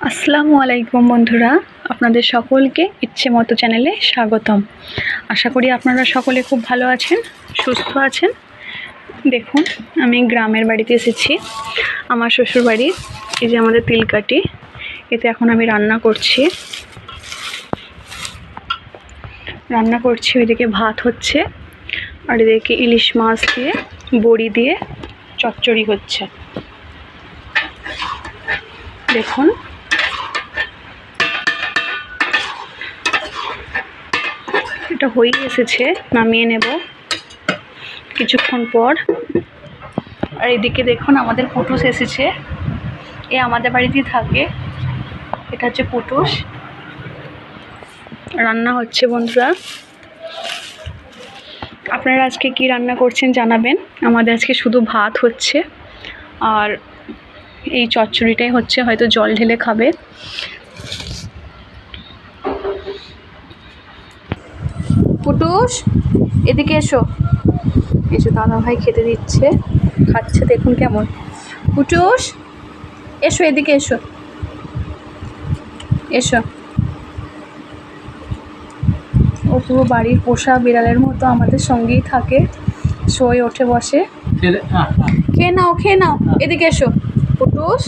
আসসালামু আলাইকুম বন্ধুরা, আপনাদের সকলকে ইচ্ছে মতো চ্যানেলে স্বাগতম। আশা করি আপনারা সকলে খুব ভালো আছেন, সুস্থ আছেন। দেখুন, আমি গ্রামের বাড়িতে এসেছি, আমার শ্বশুর বাড়ি। এই যে আমাদের তিলকাঠি, এতে এখন আমি রান্না করছি। ওইদিকে ভাত হচ্ছে, আর এদিকে ইলিশ মাছ দিয়ে বড়ি দিয়ে চচ্চড়ি হচ্ছে। দেখুন, এটা হয়ে এসেছে, নামিয়ে নেব কিছুক্ষণ পর। আর এদিকে দেখুন, আমাদের পুটুস এসেছে। এ আমাদের বাড়িতেই থাকে। এটা হচ্ছে পুটুস। রান্না হচ্ছে বন্ধুরা। আপনারা আজকে কি রান্না করছেন জানাবেন। আমাদের আজকে শুধু ভাত হচ্ছে, আর এই চচ্চড়িটাই হচ্ছে, হয়তো জল ঢেলে খাবে। পুটুস, এদিকে এসো। দাদা ভাই খেতে দিচ্ছে, খাচ্ছে, দেখুন কেমন। পুটুস, এসো, এদিকে এসো। ও পুরো বাড়ির পোষা বিড়ালের মতো আমাদের সঙ্গেই থাকে, শোয়, ওঠে, বসে। খেয়ে নাও, এদিকে এসো। পুটুস,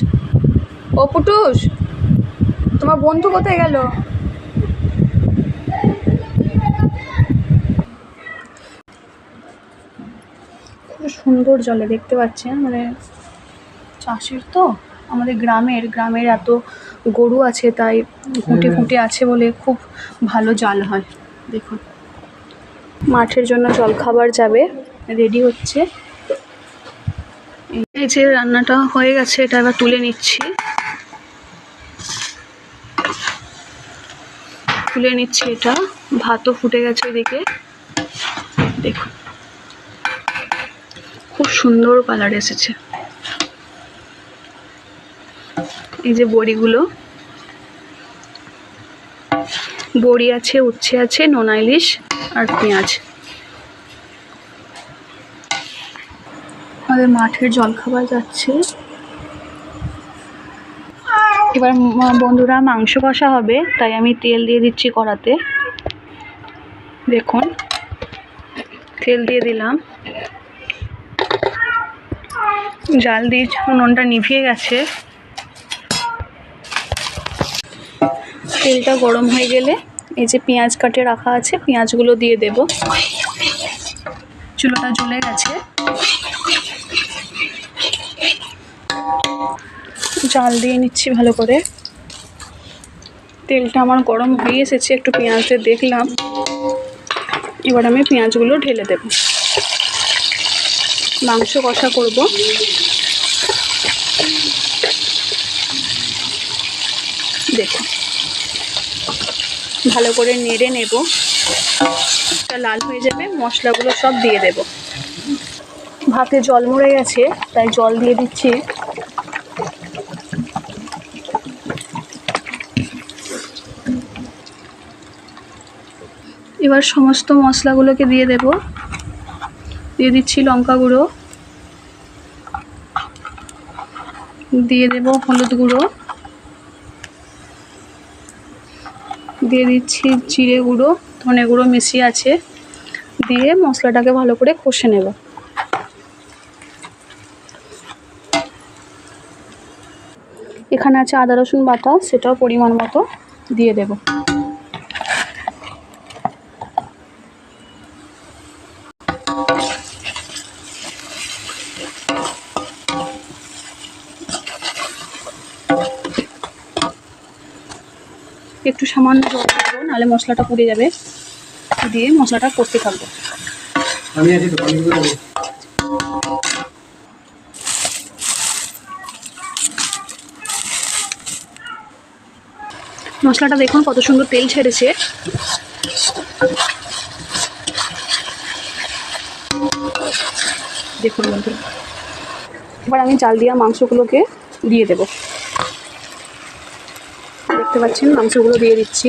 ও পুটুস, তোমার বন্ধু কোথায় গেল? খুব সুন্দর জলে, দেখতে পাচ্ছেন, মানে চাষের তো, আমাদের গ্রামের এত গরু আছে, তাই খুঁটে আছে বলে খুব ভালো জাল হয়। দেখুন, মাঠের জন্য জল খাবার যাবে, রেডি হচ্ছে। এই যে রান্নাটা হয়ে গেছে, এটা এবার তুলে নিচ্ছি। এটা ভাতও ফুটে গেছে এদিকে। দেখুন, খুব সুন্দর কালার এসেছে। এই যে বড়ি আছে, উচ্ছে আছে, নোনা ইলিশ আর পেঁয়াজ। আমাদের মাঠের জলখাবার যাচ্ছে। এবার বন্ধুরা, মাংস কষা হবে, তাই আমি তেল দিয়ে দিচ্ছি কড়াতে। দেখুন, তেল দিয়ে দিলাম, জাল দিয়ে উনুনটা নিভিয়ে গেছে। তেলটা গরম হয়ে গেলে এই যে পেঁয়াজ কাটে রাখা আছে, পেঁয়াজগুলো দিয়ে দেব। চুলাটা জ্বলে গেছে, জাল দিয়ে নিচ্ছি ভালো করে। তেলটা আমার গরম হয়ে এসেছে, একটু পেঁয়াজটা দেখলাম। এবার আমি পেঁয়াজগুলো ঢেলে দেব। মাংস কষা করব। দেখুন, ভালো করে নেড়ে নেব, এটা লাল হয়ে যাবে, মশলাগুলো সব দিয়ে দেব। ভাতে জল মরে গেছে, তাই জল দিয়ে দিচ্ছি। এবার সমস্ত মশলাগুলোকে দিয়ে দেব। দিয়ে দিচ্ছি লঙ্কা গুঁড়ো, দিয়ে দেব হলুদ গুঁড়ো, দিয়ে দিচ্ছি জিরে গুঁড়ো, ধনে গুঁড়ো মিশিয়ে আছে, দিয়ে মশলাটাকে ভালো করে কষে নেব। এখানে আছে আদা রসুন বাটা, সেটাও পরিমাণ মতো দিয়ে দেব। একটু সামান্য জল দেবো, নাহলে মশলাটা পুড়ে যাবে। দিয়ে মশলাটা কষতে থাকবো। মশলাটা দেখুন কত সুন্দর তেল ছেড়েছে। দেখুন বন্ধুরা, এবার আমি জাল দেওয়া মাংসগুলোকে দিয়ে দেব। দেখতে পাচ্ছেন, মাংসগুলো দিয়ে দিচ্ছি।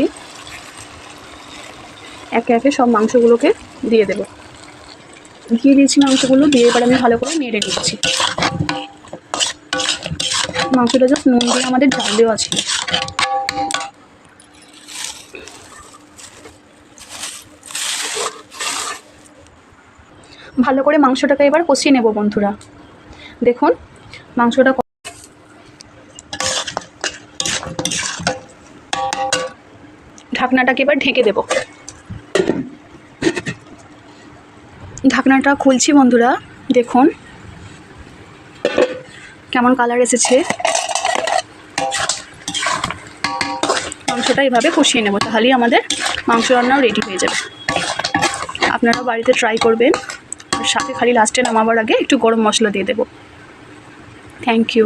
একে একে সব মাংসগুলোকে দিয়ে দেব। দিয়ে দিয়েছি মাংসগুলো, দিয়ে এবার আমি ভালো করে নেড়ে নিচ্ছি। মাংসটা জাস্ট নুন দিয়ে আমাদের ঝাল দেওয়া ছিল। ভালো করে মাংসটাকে এবার কষিয়ে নেব বন্ধুরা। দেখুন মাংসটা ঢাকনাটাকে এবার ঢেকে দেব। ঢাকনাটা খুলছি বন্ধুরা, দেখুন কেমন কালার এসেছে। মাংসটা এইভাবে কষিয়ে নেব, তাহলেই আমাদের মাংস রান্নাও রেডি হয়ে যাবে। আপনারাও বাড়িতে ট্রাই করবেন। আর সাথে খালি লাস্টে নামাবার আগে একটু গরম মশলা দিয়ে দেব। Thank you.